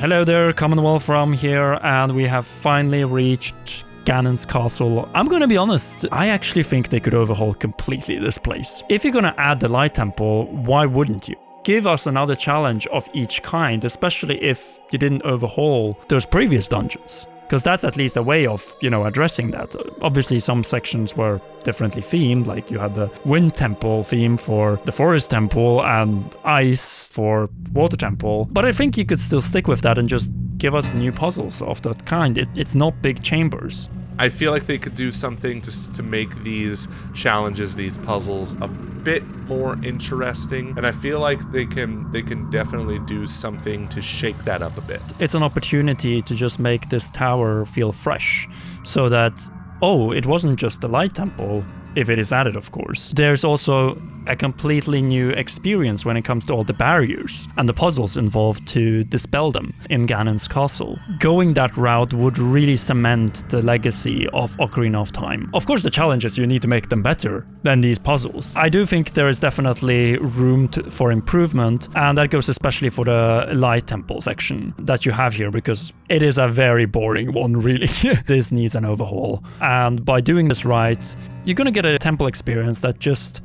Hello there, Commonwealth from here, and we have finally reached Ganon's castle. I'm gonna be honest, I actually think they could overhaul completely this place. If you're gonna add the Light Temple, why wouldn't you? Give us another challenge of each kind, especially if you didn't overhaul those previous dungeons. Because that's at least a way of, addressing that. Obviously, some sections were differently themed, like you had the Wind Temple theme for the Forest Temple and Ice for Water Temple. But I think you could still stick with that and just give us new puzzles of that kind. It's not big chambers. I feel like they could do something to make these challenges, these puzzles, a bit more interesting, and I feel like they can definitely do something to shake that up a bit. It's an opportunity to just make this tower feel fresh, so that, it wasn't just the Light Temple, if it is added, of course. There's also a completely new experience when it comes to all the barriers and the puzzles involved to dispel them in Ganon's castle. Going that route would really cement the legacy of Ocarina of Time. Of course, the challenge is you need to make them better than these puzzles. I do think there is definitely room for improvement, and that goes especially for the Light Temple section that you have here, because it is a very boring one, really. This needs an overhaul. And by doing this right, you're gonna get a temple experience that just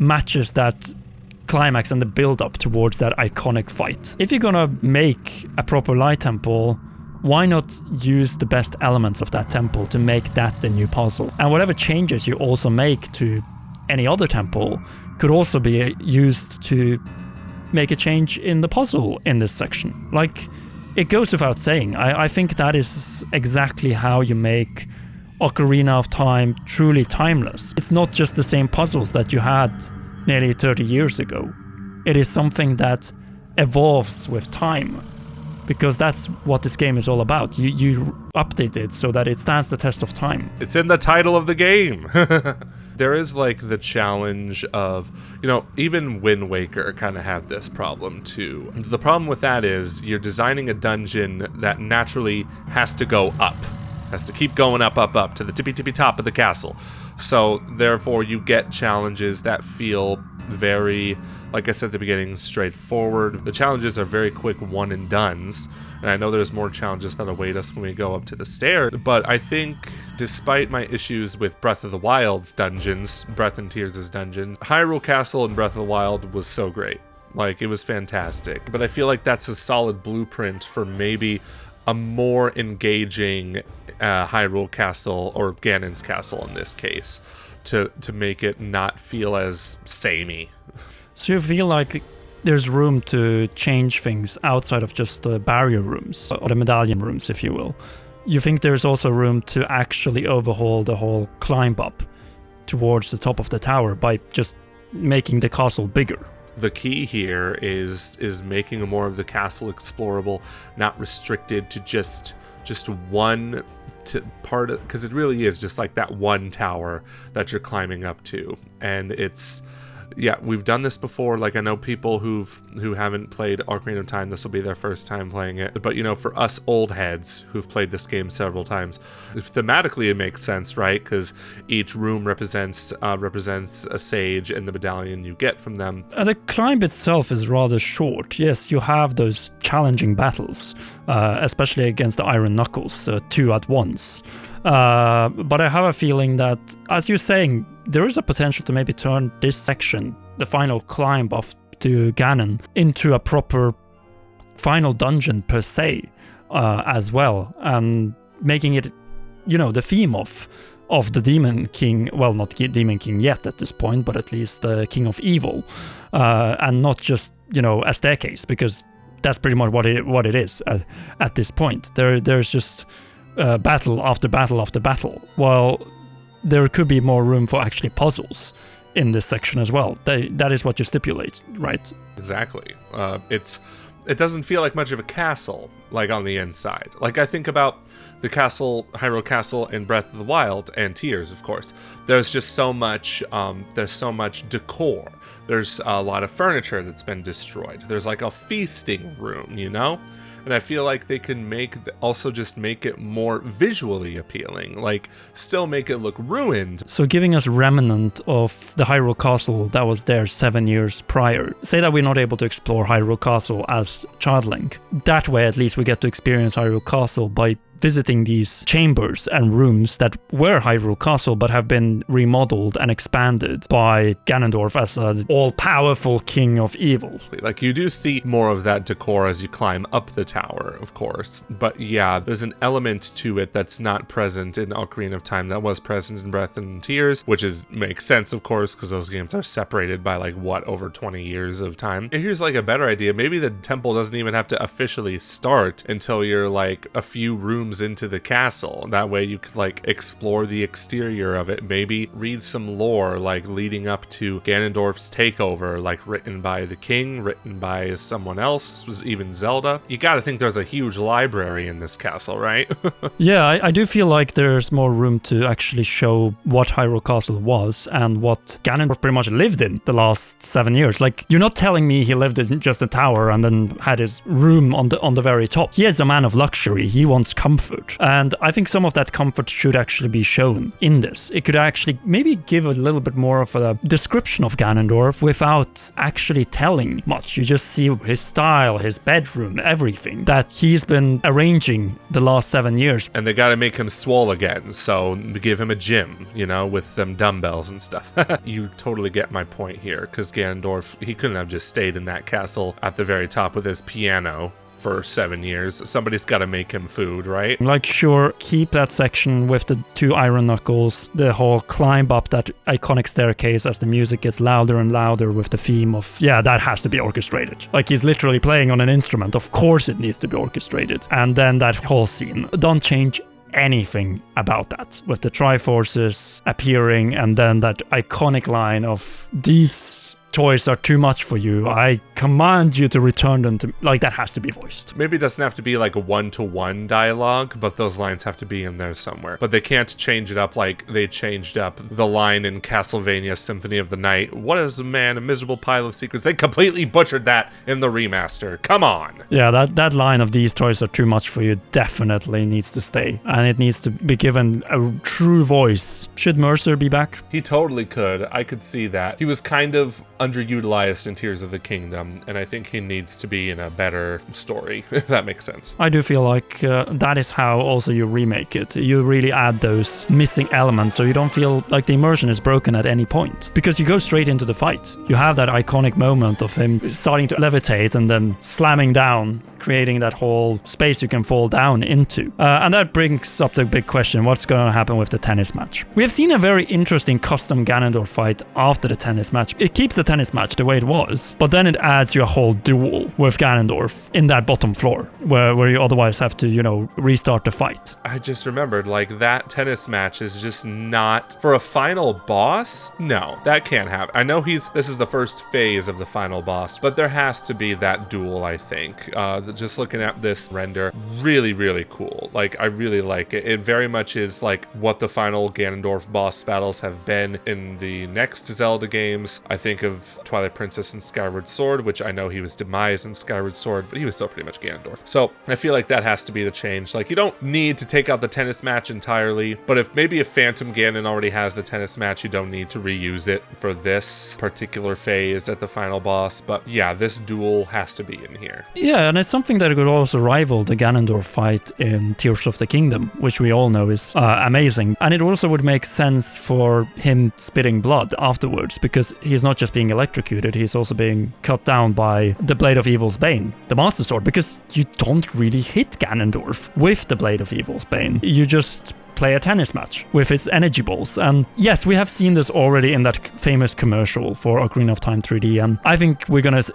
matches that climax and the build-up towards that iconic fight. If you're gonna make a proper Light Temple, why not use the best elements of that temple to make that the new puzzle? And whatever changes you also make to any other temple could also be used to make a change in the puzzle in this section. Like, it goes without saying. I think that is exactly how you make Ocarina of Time truly timeless. It's not just the same puzzles that you had nearly 30 years ago. It is something that evolves with time, because that's what this game is all about. You update it so that it stands the test of time. It's in the title of the game. There is like the challenge of, even Wind Waker kind of had this problem too. The problem with that is you're designing a dungeon that naturally has to go up. Has to keep going up to the tippy top of the castle. So therefore you get challenges that feel very, like I said at the beginning, straightforward. The challenges are very quick one and dones, and I know there's more challenges that await us when we go up to the stair, but I think despite my issues with Breath of the Wild's dungeons, Breath and Tears' dungeons, Hyrule Castle in Breath of the Wild was so great. Like, it was fantastic. But I feel like that's a solid blueprint for maybe a more engaging Hyrule Castle, or Ganon's Castle in this case, to make it not feel as samey. So you feel like there's room to change things outside of just the barrier rooms, or the medallion rooms, if you will. You think there's also room to actually overhaul the whole climb up towards the top of the tower by just making the castle bigger. The key here is making more of the castle explorable, not restricted to just one part, because it really is just like that one tower that you're climbing up to. And we've done this before. Like, I know people who haven't played Ocarina of Time, this will be their first time playing it. But for us old heads who've played this game several times, thematically it makes sense, right? Because each room represents a sage and the medallion you get from them. The climb itself is rather short. Yes, you have those challenging battles, especially against the Iron Knuckles, 2 at once. But I have a feeling that, as you're saying, there is a potential to maybe turn this section, the final climb up to Ganon, into a proper final dungeon per se, as well, and making it, the theme of the Demon King. Well, not Demon King yet at this point, but at least the King of Evil, and not just a staircase, because that's pretty much what it is at this point. There's just battle after battle after battle. Well, there could be more room for actually puzzles in this section as well. That is what you stipulate, right? Exactly. It doesn't feel like much of a castle, like, on the inside. Like, I think about the castle, Hyrule Castle in Breath of the Wild, and Tears, of course. There's just so much, decor. There's a lot of furniture that's been destroyed. There's like a feasting room, And I feel like they can also just make it more visually appealing, like still make it look ruined. So giving us remnant of the Hyrule Castle that was there 7 years prior. Say that we're not able to explore Hyrule Castle as Child Link. That way at least we get to experience Hyrule Castle by visiting these chambers and rooms that were Hyrule Castle but have been remodeled and expanded by Ganondorf as an all-powerful king of evil. Like, you do see more of that decor as you climb up the tower, of course. But yeah, there's an element to it that's not present in Ocarina of Time that was present in Breath and Tears, which makes sense, of course, because those games are separated by over 20 years of time. And here's like a better idea. Maybe the temple doesn't even have to officially start until you're like a few rooms into the castle. That way you could like explore the exterior of it, maybe read some lore like leading up to Ganondorf's takeover, like written by the king, written by someone else, even Zelda. You gotta think there's a huge library in this castle, right? Yeah, I do feel like there's more room to actually show what Hyrule Castle was and what Ganondorf pretty much lived in the last 7 years. Like, you're not telling me he lived in just a tower and then had his room on the very top. He is a man of luxury. He wants comfort. And I think some of that comfort should actually be shown in this. It could actually maybe give a little bit more of a description of Ganondorf without actually telling much. You just see his style, his bedroom, everything that he's been arranging the last 7 years. And they gotta make him swole again, so give him a gym, with them dumbbells and stuff. You totally get my point here, because Ganondorf, he couldn't have just stayed in that castle at the very top with his piano for 7 years. Somebody's got to make him food, right? Like, sure, keep that section with the 2 iron knuckles, the whole climb up that iconic staircase as the music gets louder and louder with the theme of, yeah, that has to be orchestrated. Like, he's literally playing on an instrument. Of course it needs to be orchestrated. And then that whole scene. Don't change anything about that, with the Triforces appearing and then that iconic line of, these toys are too much for you. I command you to return them to me. Like, that has to be voiced. Maybe it doesn't have to be like a one-to-one dialogue, but those lines have to be in there somewhere. But they can't change it up like they changed up the line in Castlevania Symphony of the Night. What is a man, a miserable pile of secrets? They completely butchered that in the remaster. Come on! Yeah, that line of these toys are too much for you definitely needs to stay. And it needs to be given a true voice. Should Mercer be back? He totally could. I could see that. He was kind of underutilized in Tears of the Kingdom, and I think he needs to be in a better story, if that makes sense. I do feel like that is how also you remake it. You really add those missing elements so you don't feel like the immersion is broken at any point. Because you go straight into the fight. You have that iconic moment of him starting to levitate and then slamming down, creating that whole space you can fall down into. And that brings up the big question, what's going to happen with the tennis match? We have seen a very interesting custom Ganondorf fight after the tennis match. It keeps the tennis match the way it was, but then it adds you a whole duel with Ganondorf in that bottom floor, where you otherwise have to, restart the fight. I just remembered, like, that tennis match is just not... For a final boss? No, that can't happen. I know this is the first phase of the final boss, but there has to be that duel, I think. Just looking at this render, really, really cool. Like, I really like it. It very much is like what the final Ganondorf boss battles have been in the next Zelda games. I think of Twilight Princess and Skyward Sword, which I know he was demised in Skyward Sword, but he was still pretty much Ganondorf. So I feel like that has to be the change. Like, you don't need to take out the tennis match entirely, but if Phantom Ganon already has the tennis match, you don't need to reuse it for this particular phase at the final boss. But yeah, this duel has to be in here. Yeah, and it's something that could also rival the Ganondorf fight in Tears of the Kingdom, which we all know is amazing. And it also would make sense for him spitting blood afterwards, because he's not just being electrocuted, he's also being cut down by the Blade of Evil's Bane, the Master Sword, because you don't really hit Ganondorf with the Blade of Evil's Bane. You just play a tennis match with his energy balls. And yes, we have seen this already in that famous commercial for Ocarina of Time 3D, and I think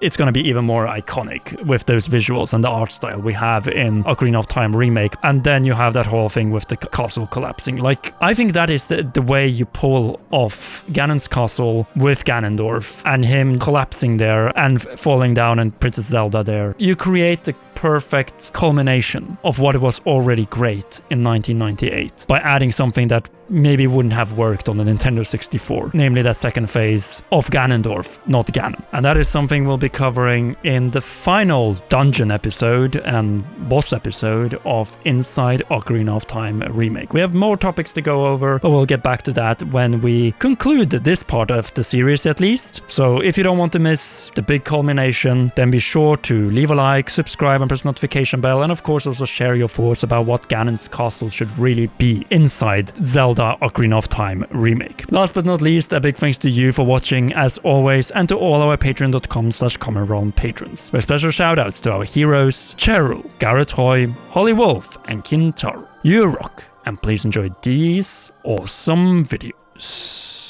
it's gonna be even more iconic with those visuals and the art style we have in Ocarina of Time Remake. And then you have that whole thing with the castle collapsing. Like, I think that is the way you pull off Ganon's castle with Ganondorf and him collapsing there and falling down and Princess Zelda there. You create the perfect culmination of what was already great in 1998 by adding something that maybe wouldn't have worked on the Nintendo 64, namely that second phase of Ganondorf, not Ganon. And that is something we'll be covering in the final dungeon episode and boss episode of Inside Ocarina of Time Remake. We have more topics to go over, but we'll get back to that when we conclude this part of the series at least. So if you don't want to miss the big culmination, then be sure to leave a like, subscribe, and press the notification bell, and of course also share your thoughts about what Ganon's castle should really be inside Zelda Ocarina of Time Remake. Last but not least, a big thanks to you for watching as always, and to all our patreon.com/CommonRealm patrons. With special shoutouts to our heroes Cheryl, Garrett Roy, Holly Wolf, and Kintaro. You rock, and please enjoy these awesome videos.